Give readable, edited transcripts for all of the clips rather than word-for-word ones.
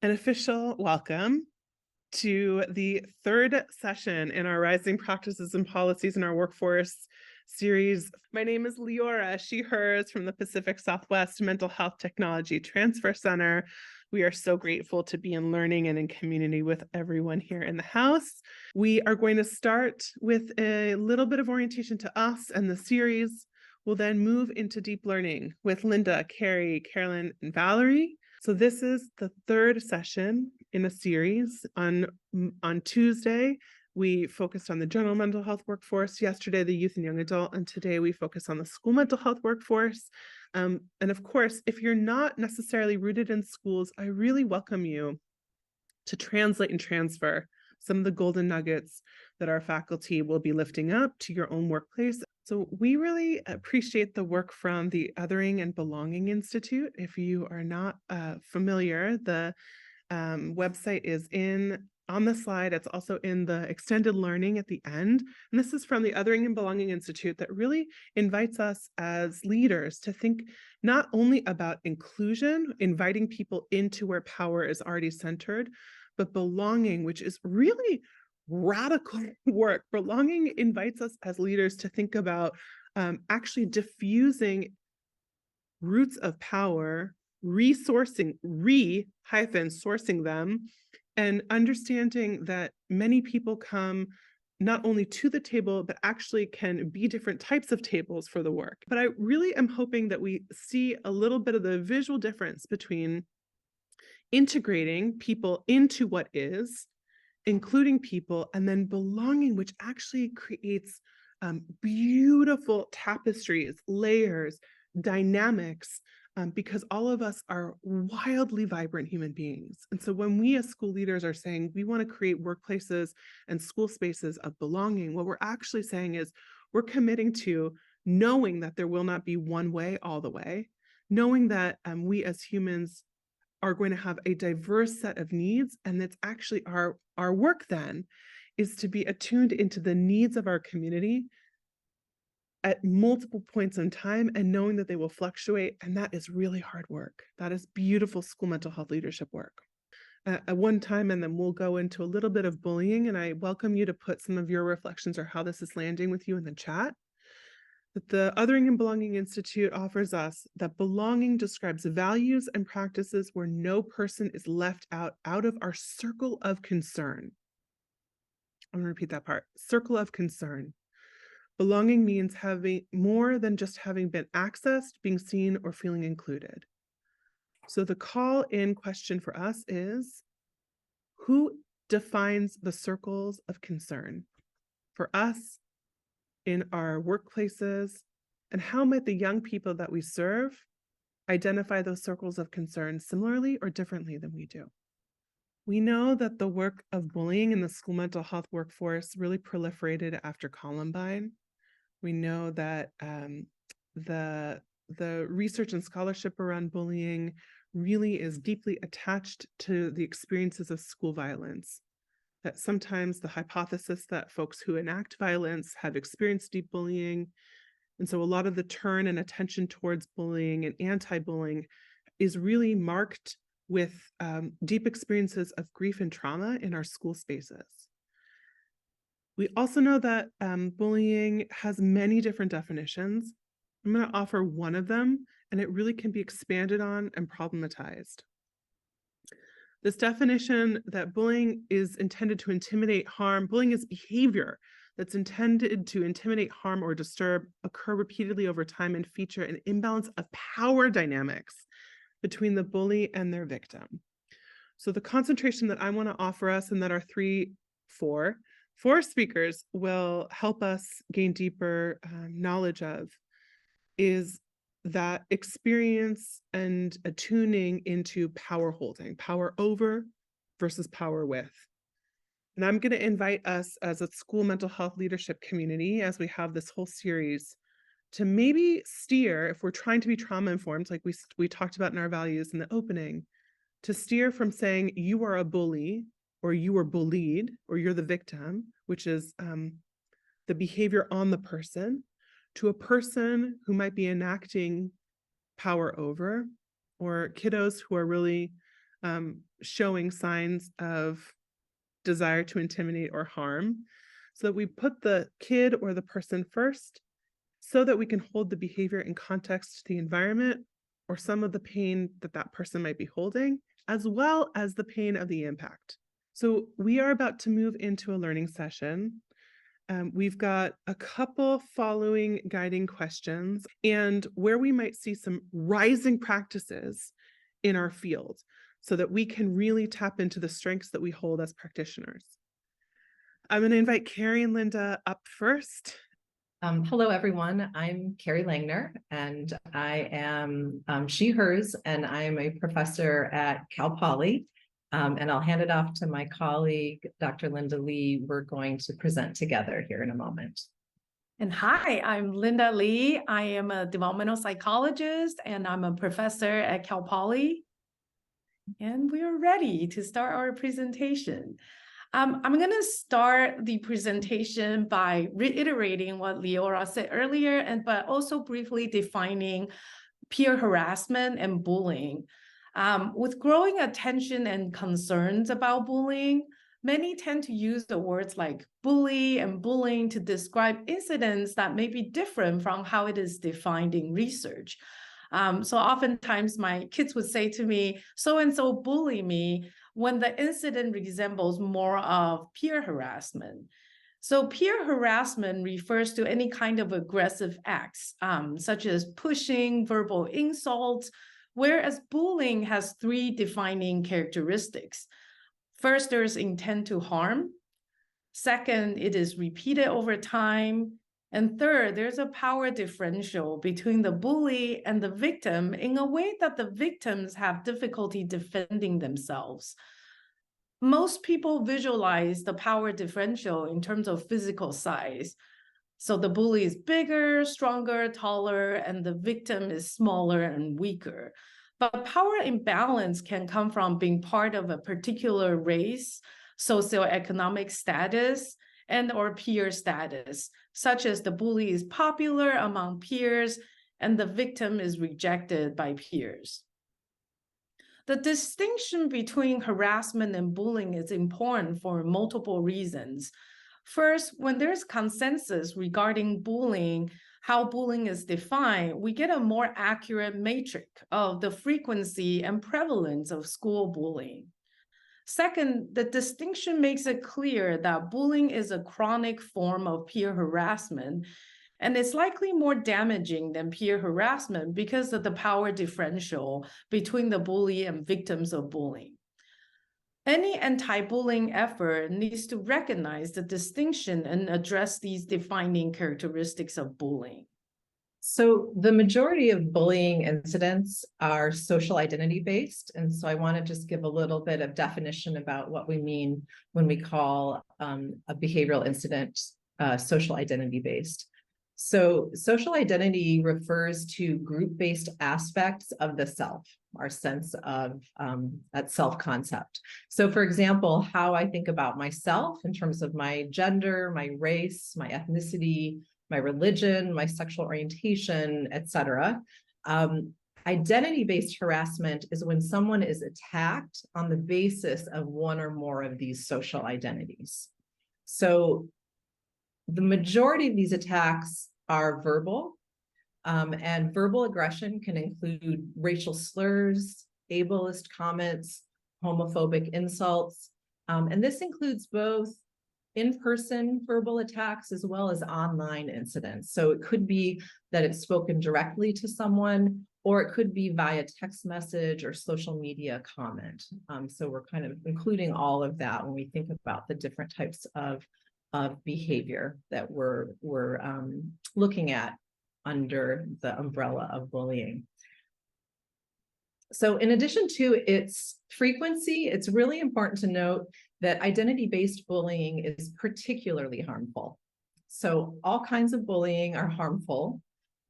An official welcome to the third session in our Rising Practices and Policies in Our Workforce series. My name is Leora, she, hers, from the Pacific Southwest Mental Health Technology Transfer Center. We are so grateful to be in learning and in community with everyone here in the house. We are going to start with a little bit of orientation to us and the series. We'll then move into deep learning with Linda, Carrie, Carolyn, and Valerie. So this is the third session in a series. On Tuesday, we focused on the general mental health workforce. Yesterday, the youth and young adult, and today we focus on the school mental health workforce. And of course, if you're not necessarily rooted in schools, I really welcome you to translate and transfer some of the golden nuggets that our faculty will be lifting up to your own workplace. So we really appreciate the work from the Othering and Belonging Institute. If you are not familiar, the website is on the slide. It's also in the extended learning at the end. And this is from the Othering and Belonging Institute that really invites us as leaders to think not only about inclusion, inviting people into where power is already centered, but belonging, which is really radical work. Belonging invites us as leaders to think about actually diffusing roots of power, resourcing, sourcing them, and understanding that many people come not only to the table, but actually can be different types of tables for the work. But I really am hoping that we see a little bit of the visual difference between integrating people into what is, including people, and then belonging, which actually creates beautiful tapestries, layers, dynamics, because all of us are wildly vibrant human beings. And so when we as school leaders are saying we want to create workplaces and school spaces of belonging, what we're actually saying is we're committing to knowing that there will not be one way all the way, knowing that we as humans are going to have a diverse set of needs, and that's actually our work then is to be attuned into the needs of our community at multiple points in time and knowing that they will fluctuate. And that is really hard work. That is beautiful school mental health leadership work. At one time, and then we'll go into a little bit of bullying, and I welcome you to put some of your reflections or how this is landing with you in the chat. That the Othering and Belonging Institute offers us that belonging describes values and practices where no person is left out of our circle of concern. I'm going to repeat that part. Circle of concern. Belonging means having more than just having been accessed, being seen, or feeling included. So the call in question for us is, who defines the circles of concern for us in our workplaces, and how might the young people that we serve identify those circles of concern similarly or differently than we do? We know that the work of bullying in the school mental health workforce really proliferated after Columbine. We know that the research and scholarship around bullying really is deeply attached to the experiences of school violence. That sometimes the hypothesis that folks who enact violence have experienced deep bullying. And so a lot of the turn and attention towards bullying and anti-bullying is really marked with deep experiences of grief and trauma in our school spaces. We also know that bullying has many different definitions. I'm going to offer one of them, and it really can be expanded on and problematized. This definition that bullying is intended to intimidate, harm, bullying is behavior that's intended to intimidate, harm, or disturb, occur repeatedly over time, and feature an imbalance of power dynamics between the bully and their victim. So the concentration that I want to offer us, and that our four speakers will help us gain deeper knowledge of, is that experience and attuning into power holding, power over versus power with. And I'm going to invite us as a school mental health leadership community, as we have this whole series, to maybe steer, if we're trying to be trauma informed, like we talked about in our values in the opening, to steer from saying you are a bully or you were bullied or you're the victim, which is the behavior on the person, to a person who might be enacting power over, or kiddos who are really showing signs of desire to intimidate or harm, so that we put the kid or the person first so that we can hold the behavior in context to the environment or some of the pain that that person might be holding, as well as the pain of the impact. So we are about to move into a learning session. We've got a couple following guiding questions and where we might see some rising practices in our field so that we can really tap into the strengths that we hold as practitioners. I'm going to invite Carrie and Linda up first. Hello, everyone. I'm Carrie Langner, and I am she, hers, and I am a professor at Cal Poly. And I'll hand it off to my colleague, Dr. Linda Lee. We're going to present together here in a moment. And hi, I'm Linda Lee. I am a developmental psychologist, and I'm a professor at Cal Poly. And we're ready to start our presentation. I'm going to start the presentation by reiterating what Leora said earlier, but also briefly defining peer harassment and bullying. With growing attention and concerns about bullying, many tend to use the words like bully and bullying to describe incidents that may be different from how it is defined in research. So oftentimes my kids would say to me, so-and-so bully me, when the incident resembles more of peer harassment. So peer harassment refers to any kind of aggressive acts, such as pushing, verbal insults, whereas bullying has three defining characteristics. First, there's intent to harm. Second, it is repeated over time. And third, there's a power differential between the bully and the victim in a way that the victims have difficulty defending themselves. Most people visualize the power differential in terms of physical size. So the bully is bigger, stronger, taller, and the victim is smaller and weaker. But power imbalance can come from being part of a particular race, socioeconomic status, and or peer status, such as the bully is popular among peers and the victim is rejected by peers. The distinction between harassment and bullying is important for multiple reasons. First, when there's consensus regarding bullying, how bullying is defined, we get a more accurate metric of the frequency and prevalence of school bullying. Second, the distinction makes it clear that bullying is a chronic form of peer harassment, and it's likely more damaging than peer harassment because of the power differential between the bully and victims of bullying. Any anti-bullying effort needs to recognize the distinction and address these defining characteristics of bullying. So the majority of bullying incidents are social identity based. And so I want to just give a little bit of definition about what we mean when we call a behavioral incident social identity based. So social identity refers to group-based aspects of the self, our sense of that self-concept. So for example, how I think about myself in terms of my gender, my race, my ethnicity, my religion, my sexual orientation, etc. Identity-based harassment is when someone is attacked on the basis of one or more of these social identities. So the majority of these attacks are verbal, and verbal aggression can include racial slurs, ableist comments, homophobic insults, and this includes both in-person verbal attacks as well as online incidents. So it could be that it's spoken directly to someone, or it could be via text message or social media comment. So we're kind of including all of that when we think about the different types of behavior that we're looking at under the umbrella of bullying. So in addition to its frequency, it's really important to note that identity-based bullying is particularly harmful. So all kinds of bullying are harmful,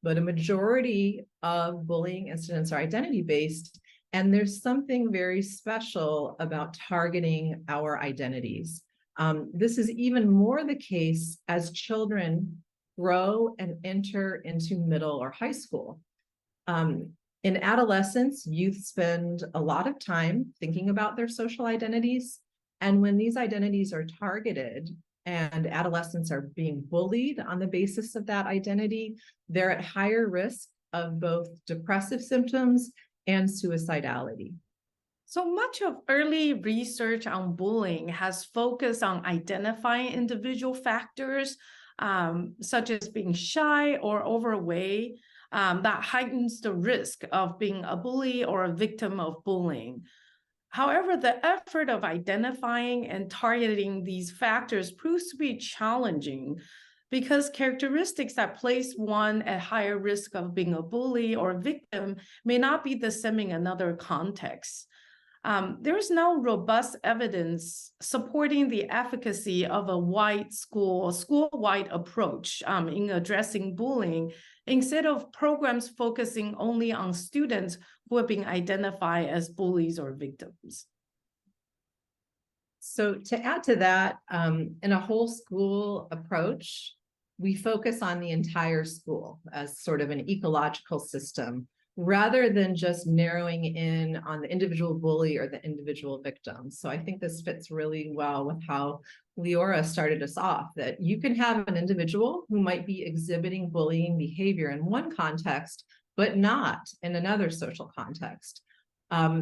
but a majority of bullying incidents are identity-based, and there's something very special about targeting our identities. This is even more the case as children grow and enter into middle or high school. In adolescence, youth spend a lot of time thinking about their social identities. And when these identities are targeted and adolescents are being bullied on the basis of that identity, they're at higher risk of both depressive symptoms and suicidality. So much of early research on bullying has focused on identifying individual factors, such as being shy or overweight, that heightens the risk of being a bully or a victim of bullying. However, the effort of identifying and targeting these factors proves to be challenging because characteristics that place one at higher risk of being a bully or a victim may not be the same in another context. There is now robust evidence supporting the efficacy of a school-wide approach in addressing bullying instead of programs focusing only on students who have been identified as bullies or victims. So to add to that, in a whole school approach, we focus on the entire school as sort of an ecological system, rather than just narrowing in on the individual bully or the individual victim. So I think this fits really well with how Leora started us off, that you can have an individual who might be exhibiting bullying behavior in one context, but not in another social context.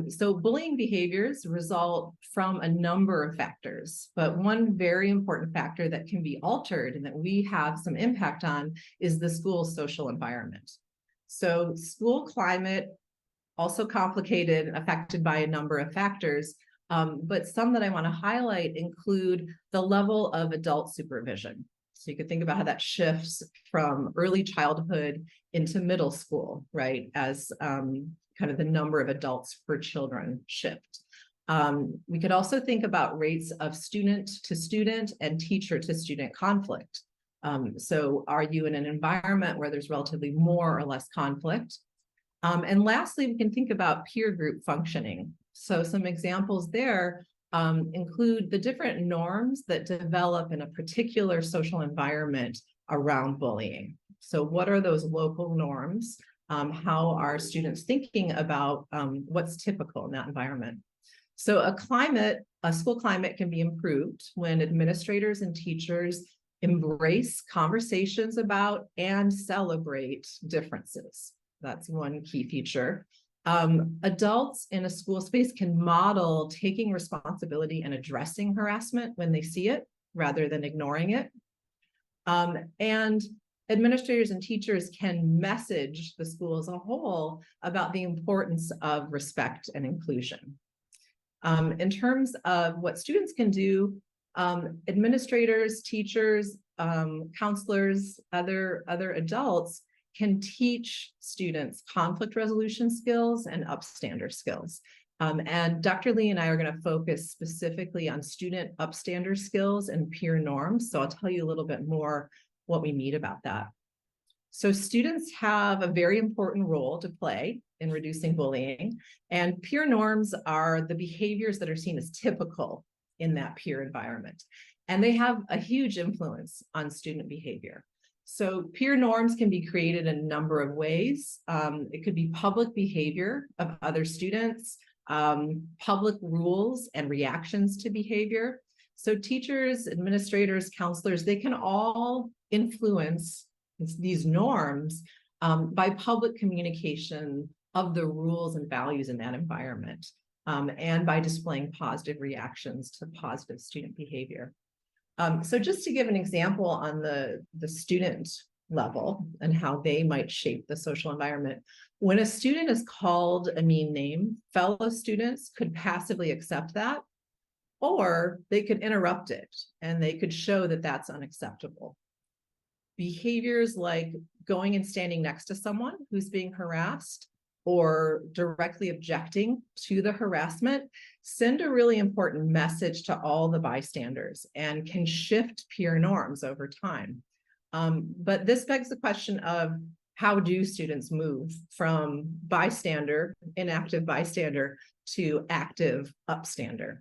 So bullying behaviors result from a number of factors, but one very important factor that can be altered and that we have some impact on is the school's social environment. So school climate, also complicated and affected by a number of factors, but some that I want to highlight include the level of adult supervision. So you could think about how that shifts from early childhood into middle school, right, as kind of the number of adults per children shift. We could also think about rates of student to student and teacher to student conflict. So are you in an environment where there's relatively more or less conflict? And lastly, we can think about peer group functioning. So some examples there include the different norms that develop in a particular social environment around bullying. So what are those local norms? How are students thinking about what's typical in that environment? So a school climate can be improved when administrators and teachers embrace conversations about and celebrate differences. That's one key feature. Adults in a school space can model taking responsibility and addressing harassment when they see it, rather than ignoring it. And administrators and teachers can message the school as a whole about the importance of respect and inclusion. In terms of what students can do, administrators, teachers, counselors, other adults can teach students conflict resolution skills and upstander skills. And Dr. Lee and I are going to focus specifically on student upstander skills and peer norms. So I'll tell you a little bit more what we mean about that. So students have a very important role to play in reducing bullying, and peer norms are the behaviors that are seen as typical in that peer environment. And they have a huge influence on student behavior. So peer norms can be created in a number of ways. It could be public behavior of other students, public rules and reactions to behavior. So teachers, administrators, counselors, they can all influence these norms by public communication of the rules and values in that environment, and by displaying positive reactions to positive student behavior. So just to give an example on the student level and how they might shape the social environment, when a student is called a mean name, fellow students could passively accept that, or they could interrupt it and they could show that that's unacceptable. Behaviors like going and standing next to someone who's being harassed or directly objecting to the harassment send a really important message to all the bystanders and can shift peer norms over time. But this begs the question of, how do students move from bystander, inactive bystander, to active upstander?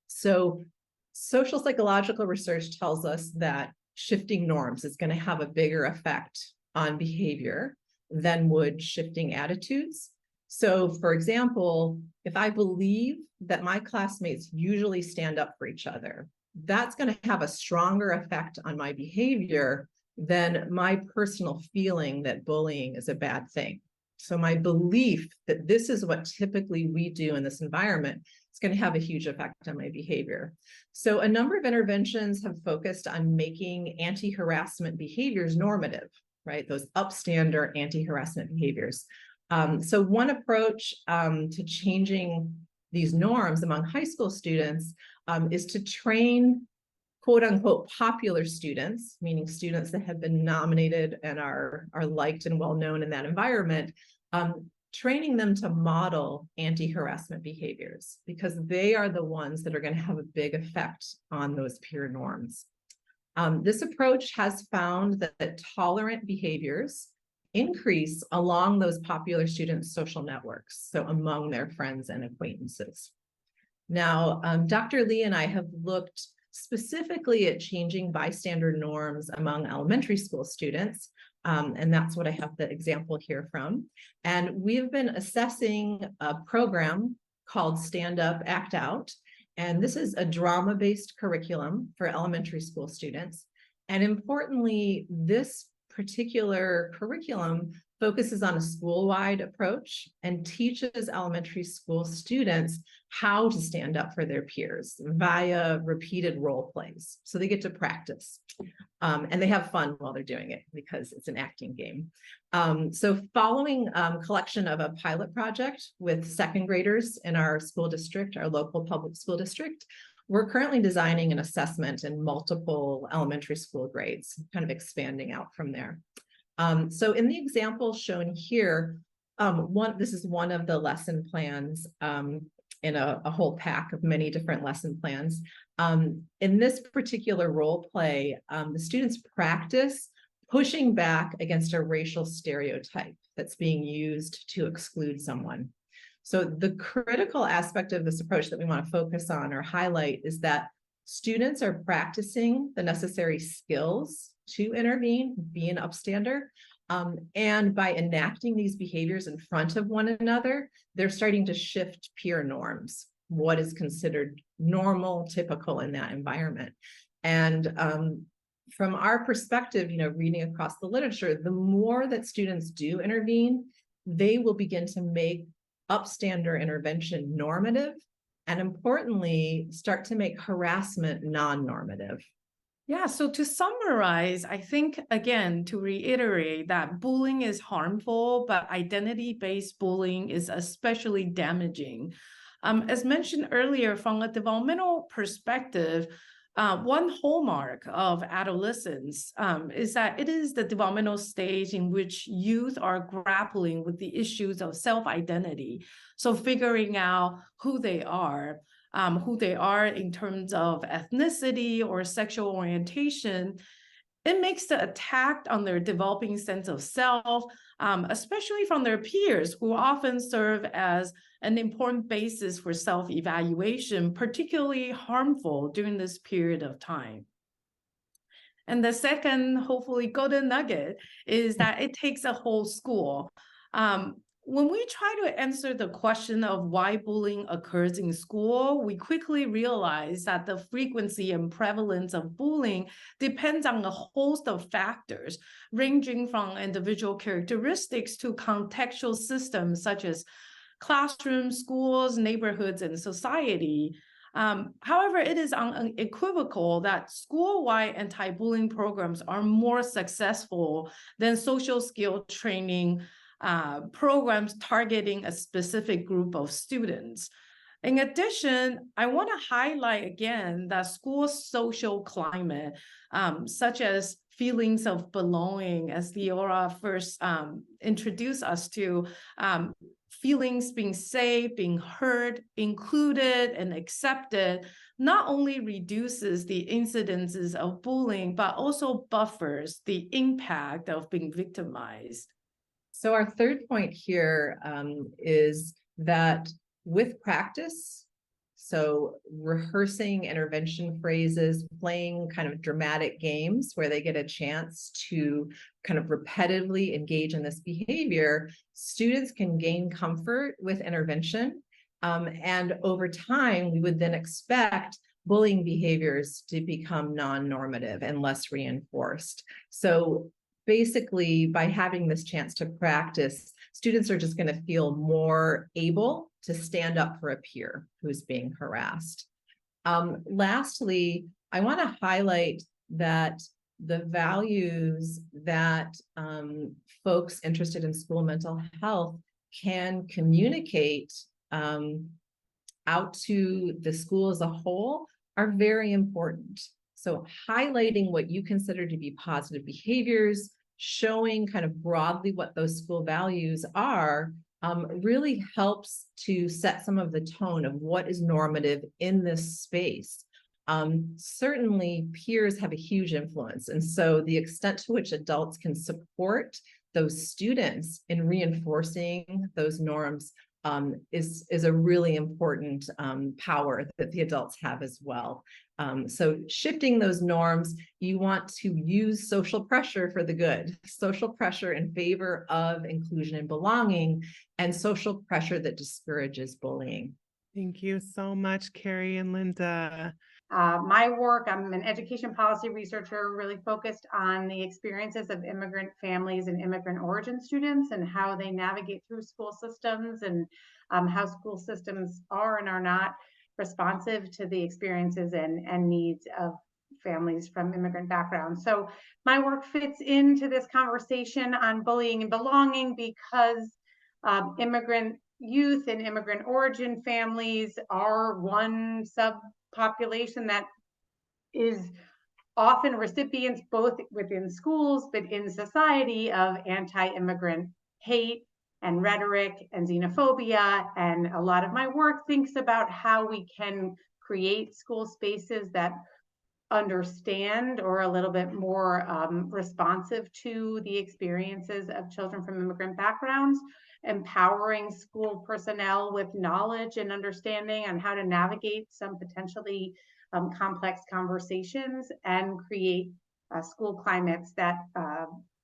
So social psychological research tells us that shifting norms is going to have a bigger effect on behavior than would shifting attitudes. So, for example, if I believe that my classmates usually stand up for each other, that's going to have a stronger effect on my behavior than my personal feeling that bullying is a bad thing. So my belief that this is what typically we do in this environment is going to have a huge effect on my behavior. So a number of interventions have focused on making anti-harassment behaviors normative, right? Those upstander anti-harassment behaviors. So one approach to changing these norms among high school students is to train quote unquote popular students, meaning students that have been nominated and are liked and well known in that environment, training them to model anti-harassment behaviors, because they are the ones that are going to have a big effect on those peer norms. This approach has found that tolerant behaviors increase along those popular students' social networks, so among their friends and acquaintances. Now, Dr. Lee and I have looked specifically at changing bystander norms among elementary school students, and that's what I have the example here from. And we've been assessing a program called Stand Up, Act Out, and this is a drama-based curriculum for elementary school students. And importantly, this particular curriculum focuses on a school-wide approach and teaches elementary school students how to stand up for their peers via repeated role plays. So they get to practice and they have fun while they're doing it because it's an acting game. So following collection of a pilot project with second graders in our school district, our local public school district, we're currently designing an assessment in multiple elementary school grades, kind of expanding out from there. So in the example shown here, this is one of the lesson plans in a whole pack of many different lesson plans. In this particular role play, the students practice pushing back against a racial stereotype that's being used to exclude someone. So the critical aspect of this approach that we want to focus on or highlight is that students are practicing the necessary skills to intervene, be an upstander. And by enacting these behaviors in front of one another, they're starting to shift peer norms, what is considered normal, typical in that environment. And from our perspective, reading across the literature, the more that students do intervene, they will begin to make upstander intervention normative, and importantly, start to make harassment non-normative. Yeah, so to summarize, I think, again, to reiterate that bullying is harmful, but identity-based bullying is especially damaging. As mentioned earlier, from a developmental perspective, one hallmark of adolescence is that it is the developmental stage in which youth are grappling with the issues of self-identity. So figuring out who they are in terms of ethnicity or sexual orientation. It makes the attack on their developing sense of self, especially from their peers, who often serve as an important basis for self-evaluation, particularly harmful during this period of time. And the second, hopefully, golden nugget is that it takes a whole school. When we try to answer the question of why bullying occurs in school, we quickly realize that the frequency and prevalence of bullying depends on a host of factors, ranging from individual characteristics to contextual systems such as classrooms, schools, neighborhoods, and society. However, it is unequivocal that school-wide anti-bullying programs are more successful than social skill training programs targeting a specific group of students. In addition, I want to highlight again that school social climate, such as feelings of belonging, as Leora first introduced us to, feelings being safe, being heard, included, and accepted, not only reduces the incidences of bullying, but also buffers the impact of being victimized. So our third point here is that with practice, So rehearsing intervention phrases, playing kind of dramatic games where they get a chance to kind of repetitively engage in this behavior, students can gain comfort with intervention. And over time, we would then expect bullying behaviors to become non-normative and less reinforced. So basically, by having this chance to practice, students are just going to feel more able to stand up for a peer who's being harassed. Lastly, I want to highlight that the values that folks interested in school mental health can communicate out to the school as a whole are very important. So highlighting what you consider to be positive behaviors, showing kind of broadly what those school values are, really helps to set some of the tone of what is normative in this space. Certainly peers have a huge influence. And so the extent to which adults can support those students in reinforcing those norms is a really important power that the adults have as well. So shifting those norms, you want to use social pressure for the good, social pressure in favor of inclusion and belonging, and social pressure that discourages bullying. Thank you so much, Carrie and Linda. My work, I'm an education policy researcher, really focused on the experiences of immigrant families and immigrant origin students and how they navigate through school systems, and how school systems are and are not responsive to the experiences and needs of families from immigrant backgrounds. So my work fits into this conversation on bullying and belonging because immigrant youth and immigrant origin families are one subpopulation that is often recipients, both within schools but in society, of anti-immigrant hate and rhetoric and xenophobia. And a lot of my work thinks about how we can create school spaces that understand or a little bit more responsive to the experiences of children from immigrant backgrounds, empowering school personnel with knowledge and understanding on how to navigate some potentially complex conversations, and create school climates that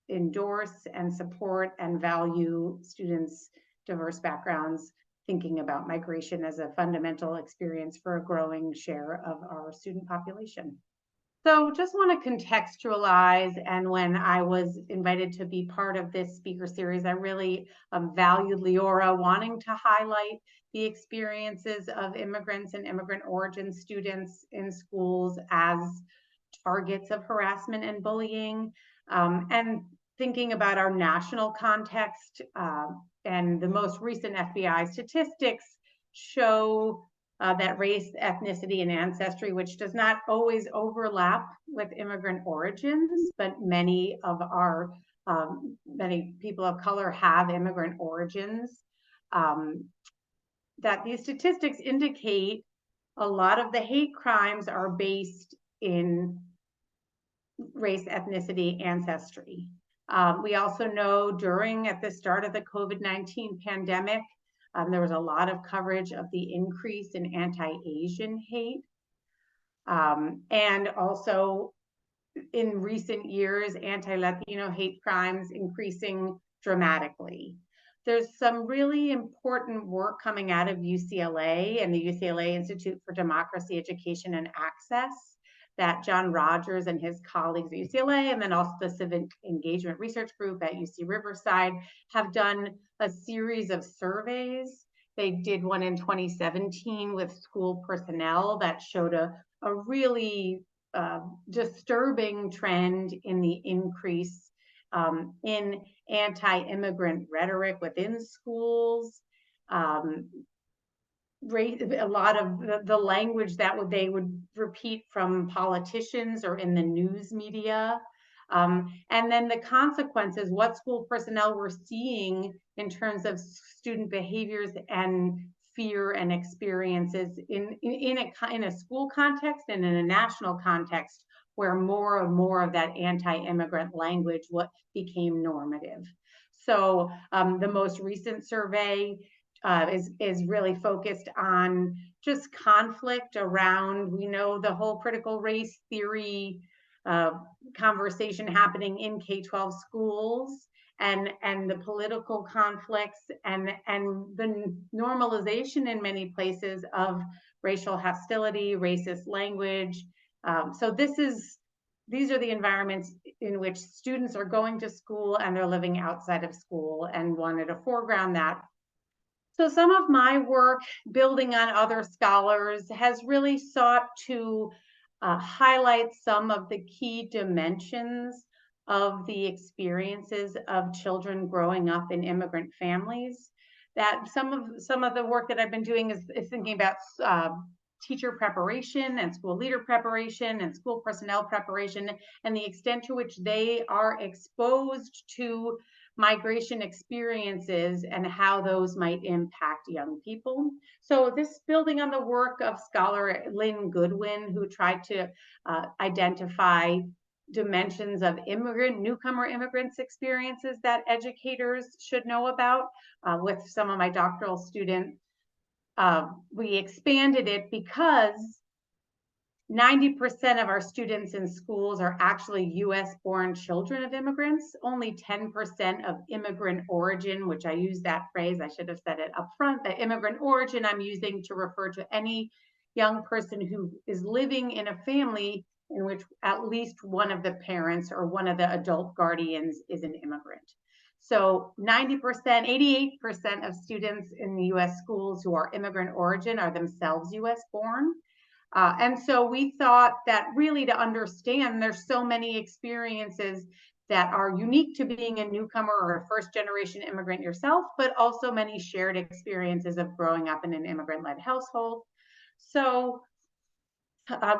endorse and support and value students' diverse backgrounds, thinking about migration as a fundamental experience for a growing share of our student population. So just want to contextualize, and when I was invited to be part of this speaker series, I really valued Leora wanting to highlight the experiences of immigrants and immigrant origin students in schools as targets of harassment and bullying, and thinking about our national context. And the most recent FBI statistics show that race, ethnicity, and ancestry, which does not always overlap with immigrant origins, but many of our, many people of color have immigrant origins, that these statistics indicate a lot of the hate crimes are based in race, ethnicity, ancestry. We also know at the start of the COVID-19 pandemic, there was a lot of coverage of the increase in anti-Asian hate. And also in recent years, anti-Latino hate crimes increasing dramatically. There's some really important work coming out of UCLA and the UCLA Institute for Democracy, Education, and Access that John Rogers and his colleagues at UCLA, and then also the Civic Engagement Research Group at UC Riverside, have done a series of surveys. They did one in 2017 with school personnel that showed a really disturbing trend in the increase in anti-immigrant rhetoric within schools. A lot of the language that they would repeat from politicians or in the news media. And then the consequences, what school personnel were seeing in terms of student behaviors and fear and experiences in a school context and in a national context, where more and more of that anti-immigrant language became normative. So the most recent survey is really focused on just conflict around, we know the whole critical race theory conversation happening in K-12 schools, and the political conflicts and the normalization in many places of racial hostility, racist language. So these are the environments in which students are going to school and they're living outside of school, and wanted to foreground that. So some of my work, building on other scholars, has really sought to highlight some of the key dimensions of the experiences of children growing up in immigrant families. That some of the work that I've been doing is thinking about teacher preparation and school leader preparation and school personnel preparation, and the extent to which they are exposed to migration experiences and how those might impact young people. So this building on the work of scholar Lynn Goodwin, who tried to identify dimensions of newcomer immigrants experiences that educators should know about. With some of my doctoral students, we expanded it because 90% of our students in schools are actually US born children of immigrants. Only 10% of immigrant origin, which I use that phrase, I should have said it up front, the immigrant origin I'm using to refer to any young person who is living in a family in which at least one of the parents or one of the adult guardians is an immigrant. So 90%, 88% of students in the US schools who are immigrant origin are themselves US born. And so we thought that really to understand, there's so many experiences that are unique to being a newcomer or a first generation immigrant yourself, but also many shared experiences of growing up in an immigrant-led household. So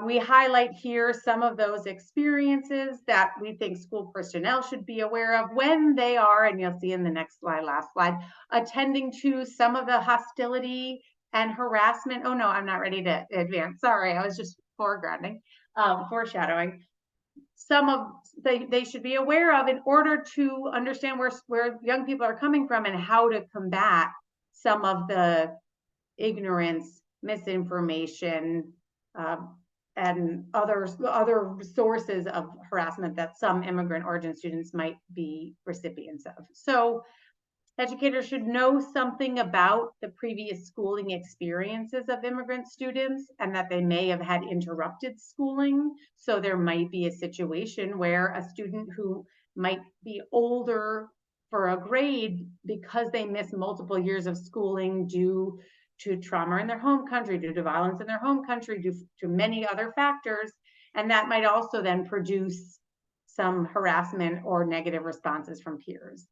we highlight here some of those experiences that we think school personnel should be aware of when they are, and you'll see in the next slide, last slide, attending to some of the hostility and harassment. Oh no, I'm not ready to advance. Sorry, I was just foreshadowing. Some of they should be aware of in order to understand where young people are coming from and how to combat some of the ignorance, misinformation, and other sources of harassment that some immigrant origin students might be recipients of. So educators should know something about the previous schooling experiences of immigrant students and that they may have had interrupted schooling. So there might be a situation where a student who might be older for a grade because they missed multiple years of schooling due to trauma in their home country, due to violence in their home country, due to many other factors. And that might also then produce some harassment or negative responses from peers.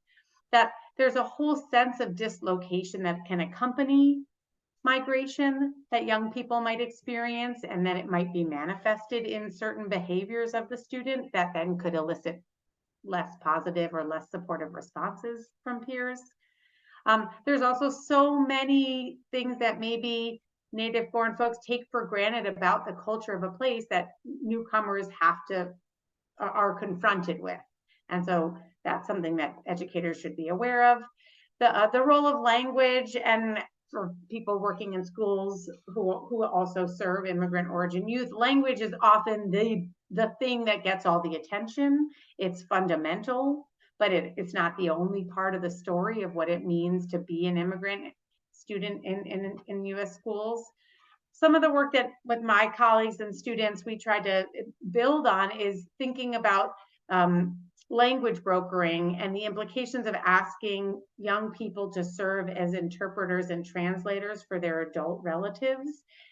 That there's a whole sense of dislocation that can accompany migration that young people might experience, and that it might be manifested in certain behaviors of the student that then could elicit less positive or less supportive responses from peers. There's also so many things that maybe native born folks take for granted about the culture of a place that newcomers are confronted with. And so that's something that educators should be aware of. The role of language, and for people working in schools who also serve immigrant origin youth, language is often the thing that gets all the attention. It's fundamental, but it's not the only part of the story of what it means to be an immigrant student in US schools. Some of the work that with my colleagues and students we try to build on is thinking about language brokering and the implications of asking young people to serve as interpreters and translators for their adult relatives,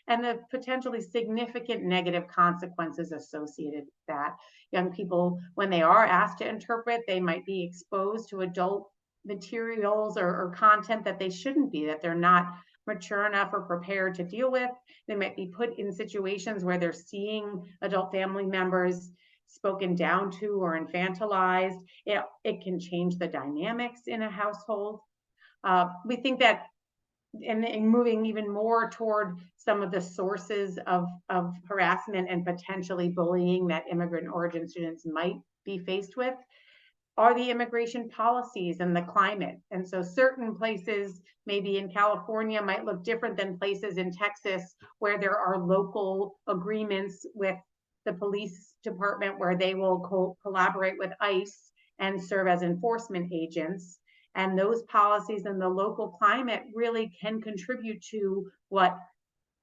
and the potentially significant negative consequences associated with that. Young people, when they are asked to interpret, they might be exposed to adult materials or content that they shouldn't be, that they're not mature enough or prepared to deal with. They might be put in situations where they're seeing adult family members spoken down to or infantilized. It can change the dynamics in a household. We think that in moving even more toward some of the sources of harassment and potentially bullying that immigrant origin students might be faced with, are the immigration policies and the climate. And so certain places, maybe in California, might look different than places in Texas, where there are local agreements with the police department where they will collaborate with ICE and serve as enforcement agents. And those policies and the local climate really can contribute to what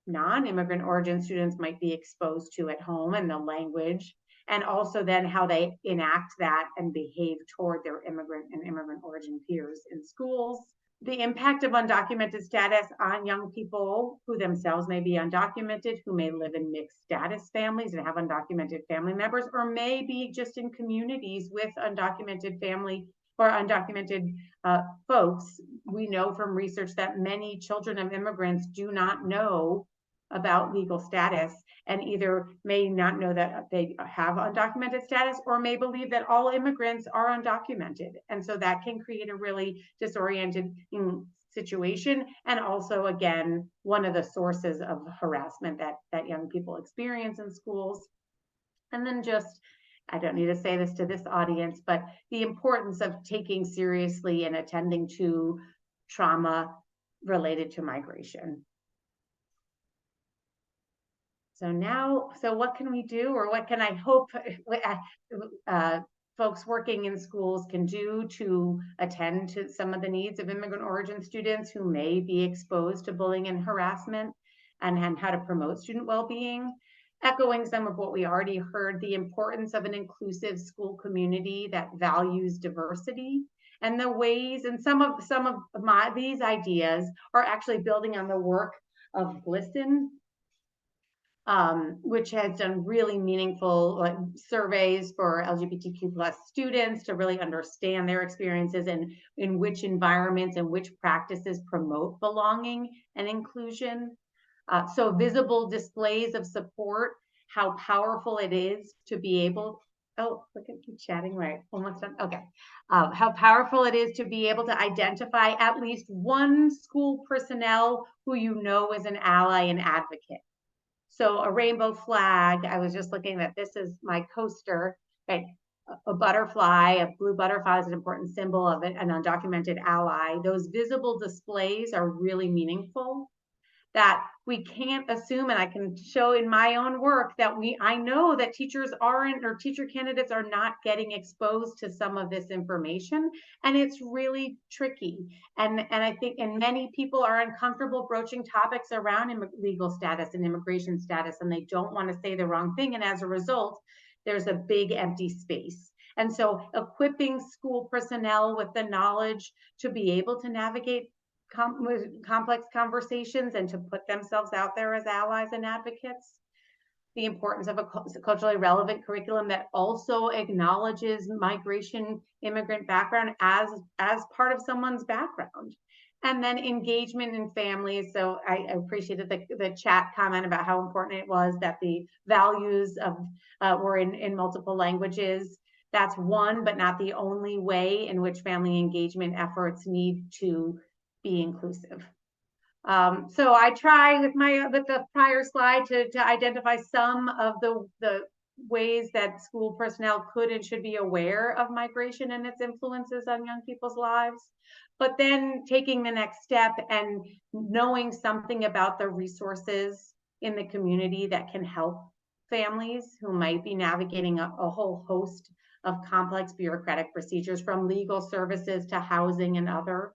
non-immigrant origin students might be exposed to at home, and the language, and also then how they enact that and behave toward their immigrant and immigrant origin peers in schools. The impact of undocumented status on young people who themselves may be undocumented, who may live in mixed status families and have undocumented family members, or may be just in communities with undocumented family or undocumented folks. We know from research that many children of immigrants do not know about legal status, and either may not know that they have undocumented status, or may believe that all immigrants are undocumented. And so that can create a really disoriented situation, and also, again, one of the sources of harassment that young people experience in schools. And then just, I don't need to say this to this audience, but the importance of taking seriously and attending to trauma related to migration. So now, so what can we do, or what can I hope folks working in schools can do to attend to some of the needs of immigrant origin students who may be exposed to bullying and harassment, and how to promote student well-being? Echoing some of what we already heard, the importance of an inclusive school community that values diversity, and the ways, and some of these ideas are actually building on the work of GLSEN, which has done really meaningful surveys for LGBTQ+ students to really understand their experiences and in which environments and which practices promote belonging and inclusion. So visible displays of support, how powerful it is to be able, oh, look at you chatting, right, almost done, okay. How powerful it is to be able to identify at least one school personnel who you know is an ally and advocate. So a rainbow flag, I was just looking at, this is my coaster, right? A butterfly, a blue butterfly is an important symbol of it, an undocumented ally. Those visible displays are really meaningful, that we can't assume, and I can show in my own work that I know that teachers aren't, or teacher candidates are not getting exposed to some of this information, and it's really tricky. And I think, and many people are uncomfortable broaching topics around legal status and immigration status, and they don't want to say the wrong thing, and as a result, there's a big empty space. And so equipping school personnel with the knowledge to be able to navigate complex conversations and to put themselves out there as allies and advocates. The importance of a culturally relevant curriculum that also acknowledges migration, immigrant background as part of someone's background. And then engagement in families. So I appreciated the chat comment about how important it was that the values of were in multiple languages. That's one, but not the only way in which family engagement efforts need to be inclusive. So I try with the prior slide to identify some of the ways that school personnel could and should be aware of migration and its influences on young people's lives, but then taking the next step and knowing something about the resources in the community that can help families who might be navigating a whole host of complex bureaucratic procedures, from legal services to housing and other.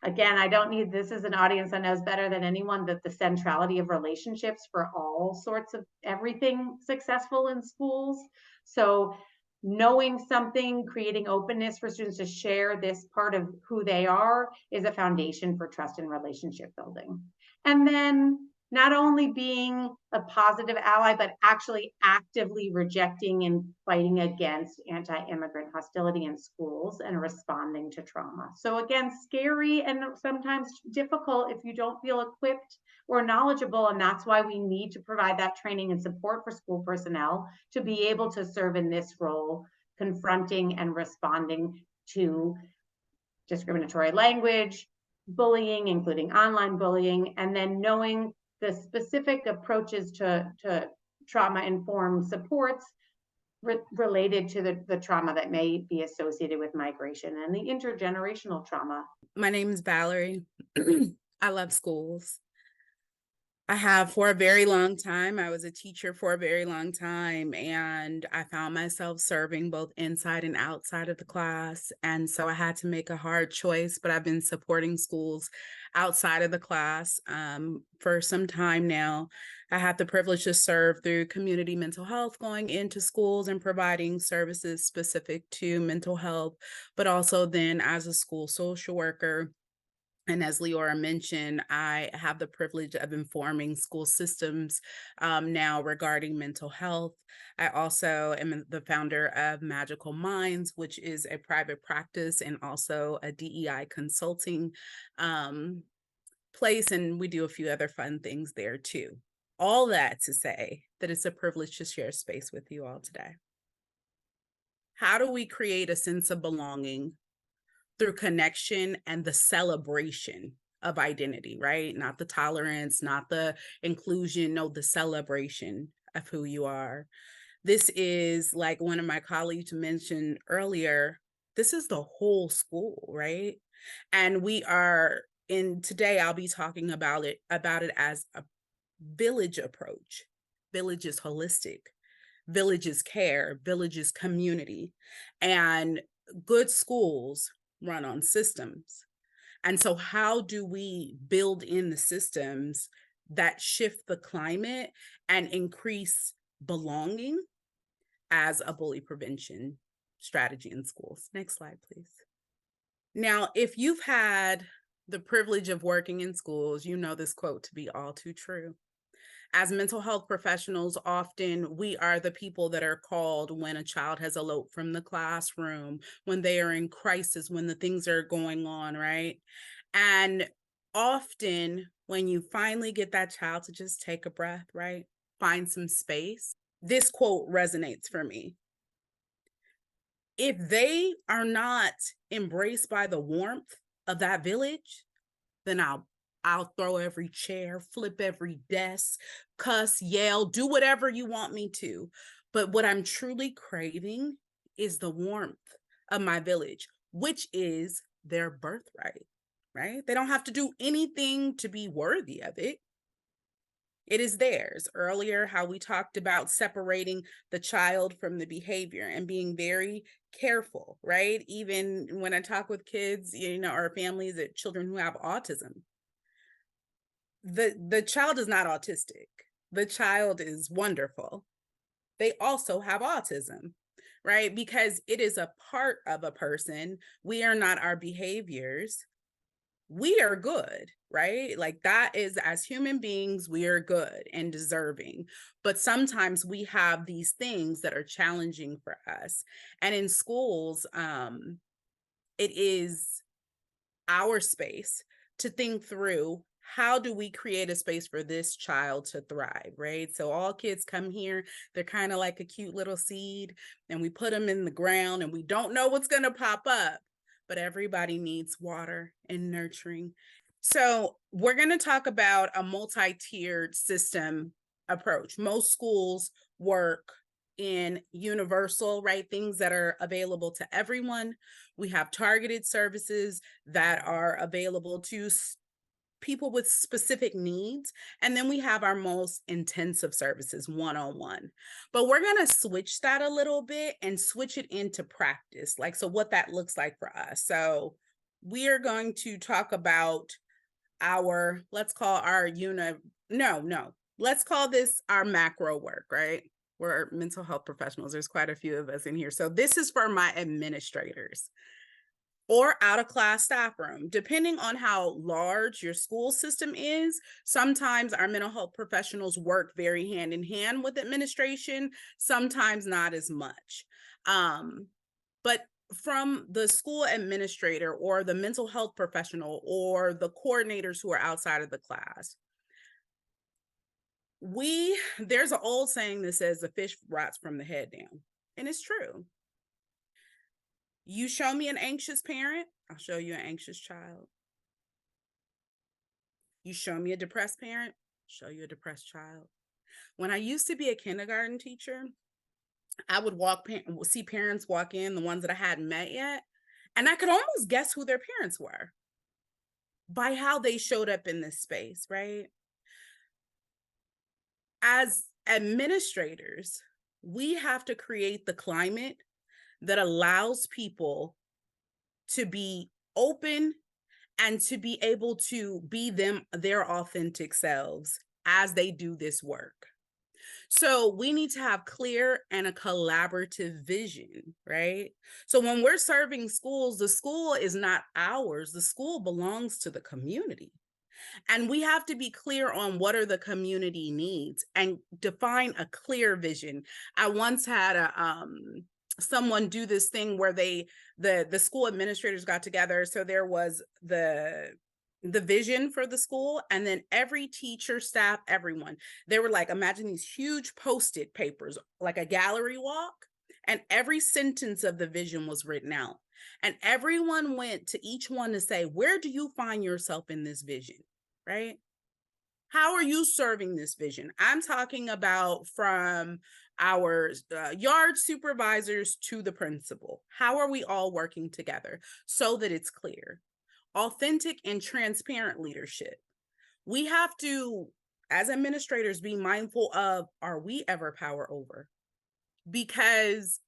Again, I don't need, this is an audience that knows better than anyone that the centrality of relationships for all sorts of everything successful in schools. So knowing something, creating openness for students to share this part of who they are is a foundation for trust and relationship building. And then not only being a positive ally, but actually actively rejecting and fighting against anti-immigrant hostility in schools and responding to trauma. So again, scary and sometimes difficult if you don't feel equipped or knowledgeable, and that's why we need to provide that training and support for school personnel to be able to serve in this role, confronting and responding to discriminatory language, bullying, including online bullying, and then knowing the specific approaches to trauma-informed supports related to the trauma that may be associated with migration and the intergenerational trauma. My name is Valerie. I love schools. I have for a very long time. I was a teacher for a very long time, and I found myself serving both inside and outside of the class. And so I had to make a hard choice, but I've been supporting schools outside of the class for some time now. I have the privilege to serve through community mental health, going into schools and providing services specific to mental health, but also then as a school social worker. And as Leora mentioned, I have the privilege of informing school systems now regarding mental health. I also am the founder of Magical Minds, which is a private practice and also a DEI consulting place. And we do a few other fun things there too. All that to say that it's a privilege to share space with you all today. How do we create a sense of belonging through connection and the celebration of identity, right? Not the tolerance, not the inclusion, no, the celebration of who you are. This is, like one of my colleagues mentioned earlier, this is the whole school, right? And today I'll be talking about it as a village approach. Village is holistic. Village is care. Village is community. And good schools run on systems. And so how do we build in the systems that shift the climate and increase belonging as a bully prevention strategy in schools? Next slide, please. Now, if you've had the privilege of working in schools, you know this quote to be all too true. As mental health professionals, often we are the people that are called when a child has eloped from the classroom, when they are in crisis, when the things are going on, right? And often when you finally get that child to just take a breath, right? Find some space. This quote resonates for me. If they are not embraced by the warmth of that village, then I'll throw every chair, flip every desk, cuss, yell, do whatever you want me to. But what I'm truly craving is the warmth of my village, which is their birthright, right? They don't have to do anything to be worthy of it. It is theirs. Earlier, how we talked about separating the child from the behavior and being very careful, right? Even when I talk with kids, or families of children who have autism, the child is not autistic. The child is wonderful. They also have autism, right? Because it is a part of a person. We are not our behaviors. We are good, right? Like that is, as human beings, we are good and deserving. But sometimes we have these things that are challenging for us. And in schools, it is our space to think through, how do we create a space for this child to thrive, right? So all kids come here, they're kind of like a cute little seed, and we put them in the ground and we don't know what's going to pop up, but everybody needs water and nurturing. So we're going to talk about a multi-tiered system approach. Most schools work in universal, right? Things that are available to everyone. We have targeted services that are available to people with specific needs. And then we have our most intensive services, one-on-one. But we're going to switch that a little bit and switch it into practice. So what that looks like for us. So we are going to talk about let's call this our macro work, right? We're mental health professionals. There's quite a few of us in here. So this is for my administrators or out of class staff room. Depending on how large your school system is, sometimes our mental health professionals work very hand in hand with administration, sometimes not as much. But from the school administrator or the mental health professional or the coordinators who are outside of the class, there's an old saying that says the fish rots from the head down, and it's true. You show me an anxious parent, I'll show you an anxious child. You show me a depressed parent, I'll show you a depressed child. When I used to be a kindergarten teacher, I would see parents walk in, the ones that I hadn't met yet, and I could almost guess who their parents were by how they showed up in this space, right? As administrators, we have to create the climate that allows people to be open and to be able to be their authentic selves as they do this work. So we need to have clear and a collaborative vision, right? So when we're serving schools, the school is not ours. The school belongs to the community. And we have to be clear on what are the community needs and define a clear vision. I once had someone do this thing where the school administrators got together. So there was the vision for the school, and then every teacher, staff, everyone, they were like, imagine these huge Post-it papers, like a gallery walk, and every sentence of the vision was written out. And everyone went to each one to say, where do you find yourself in this vision, right? How are you serving this vision? I'm talking about from our yard supervisors to the principal. How are we all working together so that it's clear? Authentic and transparent leadership. We have to, as administrators, be mindful of, are we ever power over? Because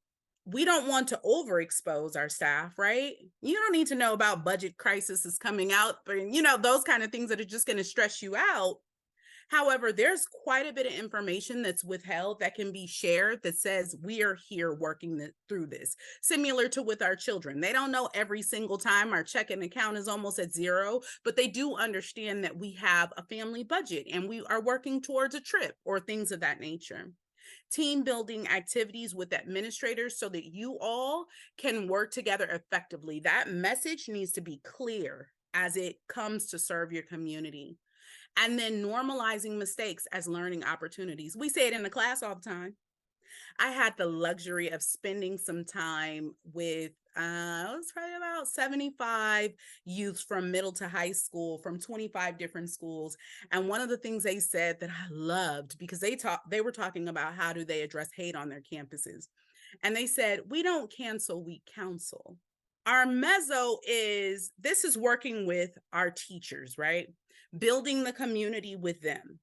we don't want to overexpose our staff, right? You don't need to know about budget crisis is coming out, but those kind of things that are just going to stress you out. However, there's quite a bit of information that's withheld that can be shared that says we are here working through this, similar to with our children. They don't know every single time our checking account is almost at zero, but they do understand that we have a family budget and we are working towards a trip or things of that nature. Team building activities with administrators so that you all can work together effectively. That message needs to be clear as it comes to serve your community. And then normalizing mistakes as learning opportunities. We say it in the class all the time. I had the luxury of spending some time with, it was probably about 75 youths from middle to high school from 25 different schools. And one of the things they said that I loved, because they were talking about how do they address hate on their campuses. And they said, we don't cancel, we counsel. Our mezzo this is working with our teachers, right? Building the community with them,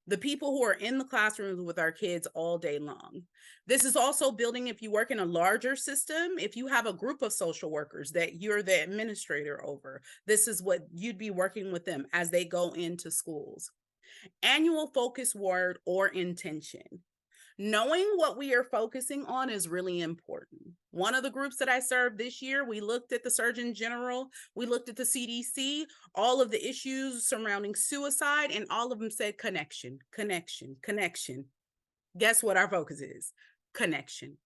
the people who are in the classrooms with our kids all day long. This is also building, if you work in a larger system, if you have a group of social workers that you're the administrator over, this is what you'd be working with them as they go into schools. Annual focus word or intention. Knowing what we are focusing on is really important. One of the groups that I served this year, we looked at the Surgeon General, we looked at the CDC, all of the issues surrounding suicide, and all of them said connection, connection, connection. Guess what our focus is? Connection.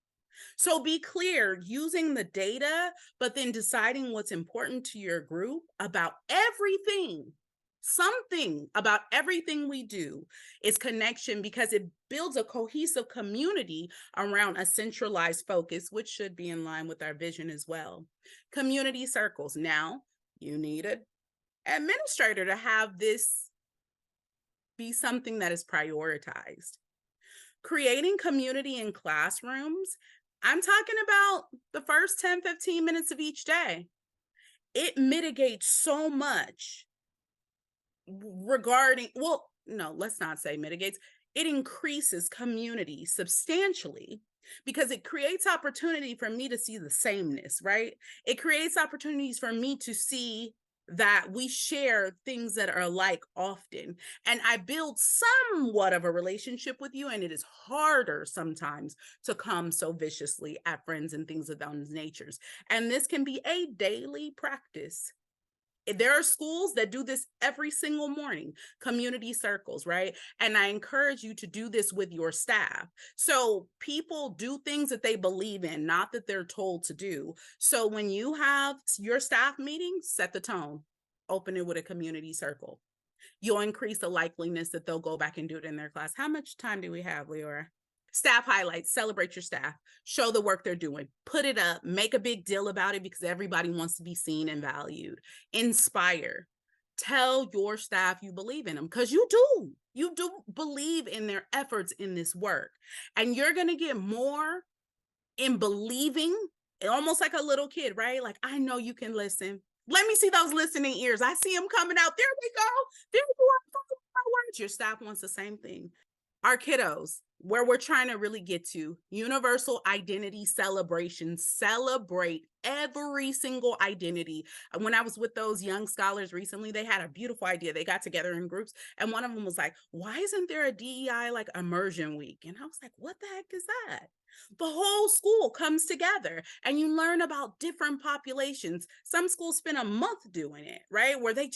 So be clear using the data, but then deciding what's important to your group about everything. Something about everything we do is connection, because it builds a cohesive community around a centralized focus, which should be in line with our vision as well. Community circles. Now, you need an administrator to have this be something that is prioritized. Creating community in classrooms. I'm talking about the first 10, 15 minutes of each day. It mitigates so much regarding, well, no, let's not say mitigates. It increases community substantially because it creates opportunity for me to see the sameness, right? It creates opportunities for me to see that we share things that are alike often. And I build somewhat of a relationship with you, and it is harder sometimes to come so viciously at friends and things of those natures. And this can be a daily practice. There are schools that do this every single morning, community circles, right? And I encourage you to do this with your staff. So people do things that they believe in, not that they're told to do. So when you have your staff meeting, set the tone, open it with a community circle. You'll increase the likeliness that they'll go back and do it in their class. How much time do we have, Leora? Staff highlights, celebrate your staff, show the work they're doing, put it up, make a big deal about it because everybody wants to be seen and valued. Inspire, tell your staff you believe in them, because you do believe in their efforts in this work. And you're going to get more in believing, almost like a little kid, right? Like, I know you can listen. Let me see those listening ears. I see them coming out. There they go. There you are. Follow my words. Your staff wants the same thing. Our kiddos, where we're trying to really get to, universal identity celebration. Celebrate every single identity. When I was with those young scholars recently, they had a beautiful idea. They got together in groups, and one of them was like, why isn't there a DEI like immersion week? And I was like, what the heck is that? The whole school comes together and you learn about different populations. Some schools spend a month doing it, right? Where they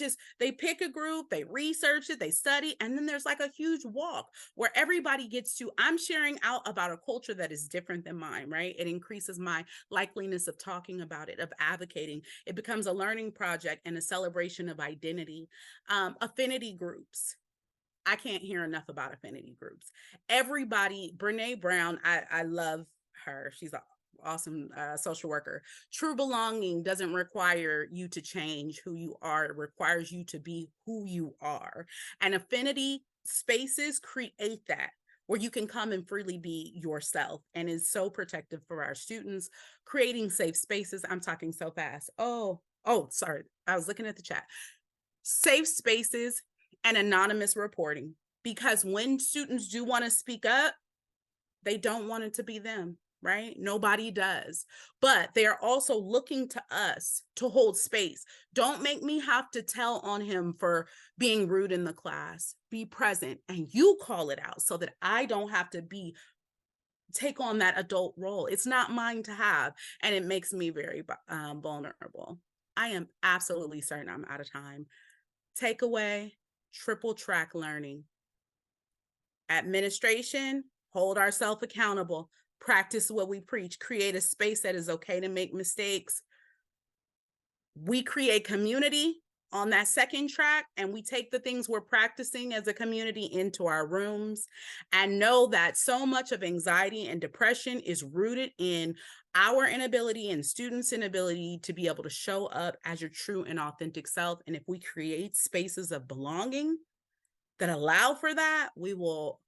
pick a group, they research it, they study, and then there's like a huge walk where everybody gets to, I'm sharing out about a culture that is different than mine, right? It increases my likeliness of talking about it, of advocating. It becomes a learning project and a celebration of identity. Affinity groups. I can't hear enough about affinity groups. Everybody, Brene Brown, I love her. She's an awesome social worker. True belonging doesn't require you to change who you are. It requires you to be who you are. And affinity spaces create that, where you can come and freely be yourself, and is so protective for our students. Creating safe spaces. I'm talking so fast. Oh, sorry. I was looking at the chat. Safe spaces and anonymous reporting, because when students do want to speak up, they don't want it to be them, right? Nobody does, but they're also looking to us to hold space. Don't make me have to tell on him for being rude in the class. Be present and you call it out so that I don't have to take on that adult role. It's not mine to have, and it makes me very vulnerable. I am absolutely certain I'm out of time. Takeaway: triple track learning. Administration, hold ourselves accountable, practice what we preach, create a space that is okay to make mistakes. We create community on that second track, and we take the things we're practicing as a community into our rooms, and know that so much of anxiety and depression is rooted in our inability and students' inability to be able to show up as your true and authentic self. And if we create spaces of belonging that allow for that, we will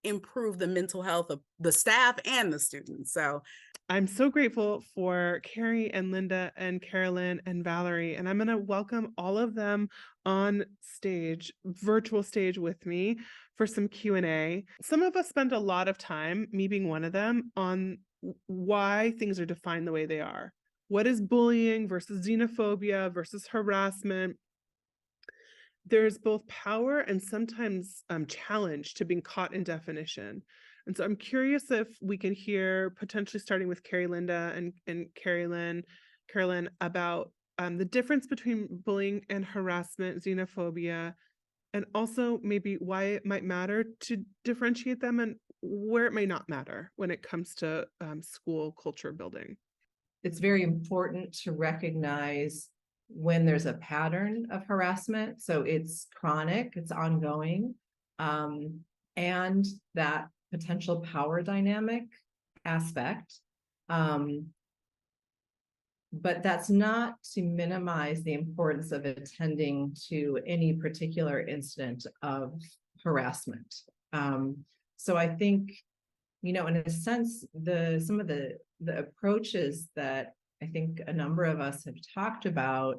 improve the mental health of the staff and the students. So I'm so grateful for Carrie and Linda and Carolyn and Valerie, and I'm going to welcome all of them on stage, virtual stage with me for some Q&A. Some of us spend a lot of time, me being one of them, on why things are defined the way they are. What is bullying versus xenophobia versus harassment? There's both power and sometimes challenge to being caught in definition. And so I'm curious if we can hear, potentially starting with Carrie, Linda, and Carolyn, about the difference between bullying and harassment, xenophobia, and also maybe why it might matter to differentiate them and where it may not matter when it comes to school culture building. It's very important to recognize when there's a pattern of harassment. So it's chronic, it's ongoing, and that potential power dynamic aspect. But that's not to minimize the importance of attending to any particular incident of harassment. So I think, in a sense, some of the approaches that I think a number of us have talked about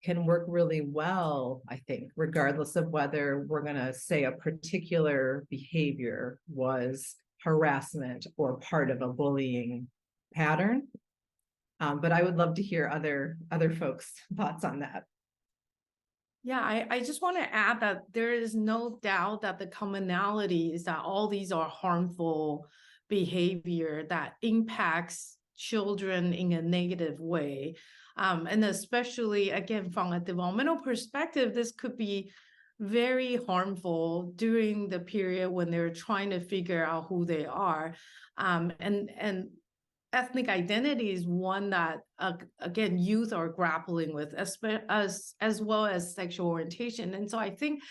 can work really well, I think, regardless of whether we're going to say a particular behavior was harassment or part of a bullying pattern. But I would love to hear other folks' thoughts on that. Yeah, I just want to add that there is no doubt that the commonality is that all these are harmful behavior that impacts children in a negative way. And especially, again, from a developmental perspective, this could be very harmful during the period when they're trying to figure out who they are. And ethnic identity is one that, again, youth are grappling with, as well as sexual orientation. And so I think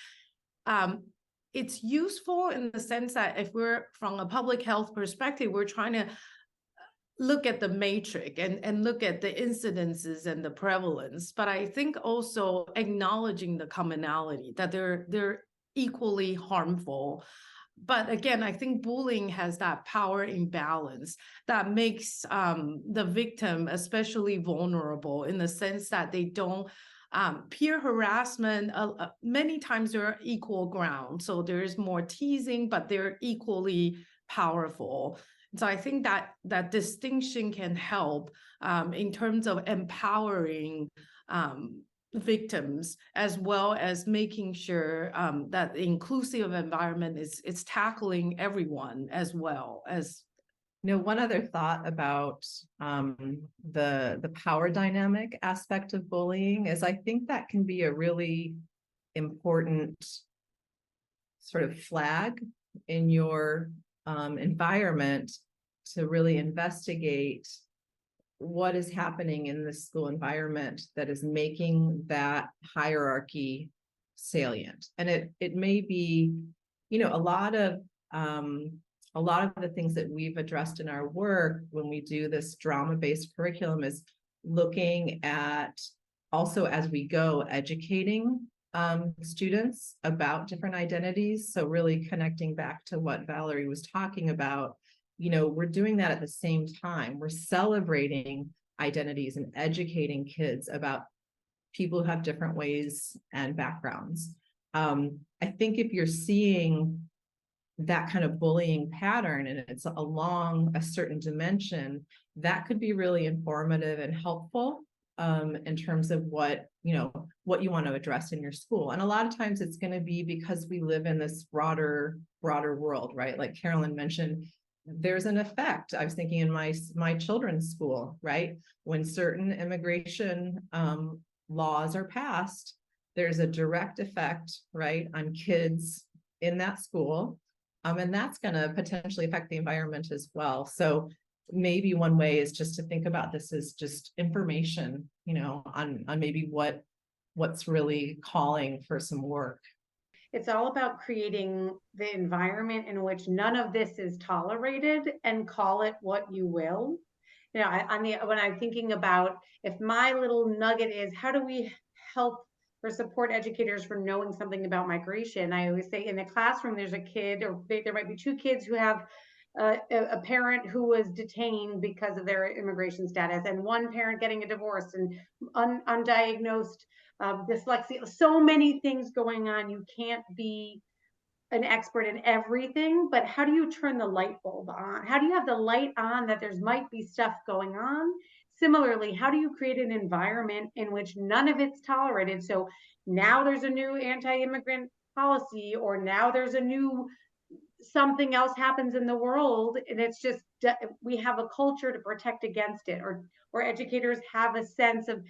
it's useful in the sense that if we're, from a public health perspective, we're trying to look at the matrix and look at the incidences and the prevalence. But I think also acknowledging the commonality, that they're equally harmful. But again, I think bullying has that power imbalance that makes the victim especially vulnerable in the sense that they don't peer harassment. Many times they're equal ground, so there's more teasing, but they're equally powerful. So I think that distinction can help in terms of empowering victims, as well as making sure that the inclusive environment is tackling everyone as well as. One other thought about the power dynamic aspect of bullying is I think that can be a really important sort of flag in your environment to really investigate what is happening in the school environment that is making that hierarchy salient. And it may be, a lot of the things that we've addressed in our work when we do this drama-based curriculum is looking at also, as we go, educating students about different identities. So really connecting back to what Valerie was talking about, we're doing that at the same time. We're celebrating identities and educating kids about people who have different ways and backgrounds. I think if you're seeing that kind of bullying pattern and it's along a certain dimension, that could be really informative and helpful in terms of what you want to address in your school. And a lot of times it's going to be because we live in this broader world, right? Like Carolyn mentioned, there's an effect. I was thinking in my children's school, right? When certain immigration laws are passed, there's a direct effect, right, on kids in that school. And that's going to potentially affect the environment as well. So maybe one way is just to think about this as just information, on maybe what's really calling for some work. It's all about creating the environment in which none of this is tolerated, and call it what you will. When I'm thinking about, if my little nugget is, how do we help or support educators for knowing something about migration? I always say in the classroom, there's a kid, or there might be two kids who have a parent who was detained because of their immigration status, and one parent getting a divorce, and undiagnosed dyslexia, so many things going on. You can't be an expert in everything, but how do you turn the light bulb on? How do you have the light on that there's might be stuff going on? Similarly, how do you create an environment in which none of it's tolerated? So now there's a new anti-immigrant policy, or now there's a new something else happens in the world, and it's just we have a culture to protect against it, or educators have a sense of,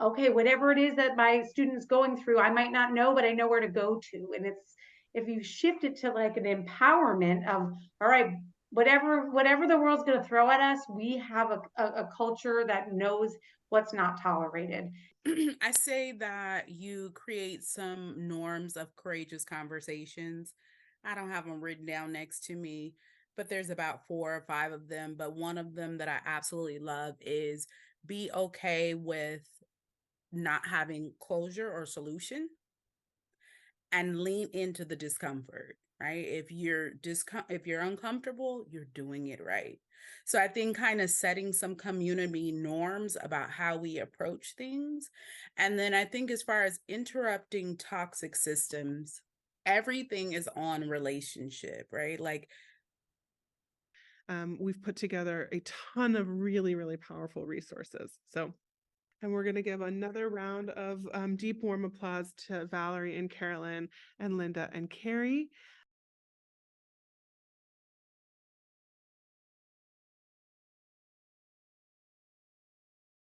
okay, whatever it is that my student's going through, I might not know, but I know where to go to. And it's, if you shift it to like an empowerment of, all right, whatever the world's going to throw at us, we have a culture that knows what's not tolerated. I say that you create some norms of courageous conversations. I don't have them written down next to me, but there's about 4 or 5 of them. But one of them that I absolutely love is be okay with not having closure or solution, and lean into the discomfort, right? If you're uncomfortable, you're doing it right. So I think kind of setting some community norms about how we approach things. And then I think as far as interrupting toxic systems, everything is on relationship, right? Like we've put together a ton of really, really powerful resources. And we're going to give another round of deep, warm applause to Valerie and Carolyn and Linda and Carrie.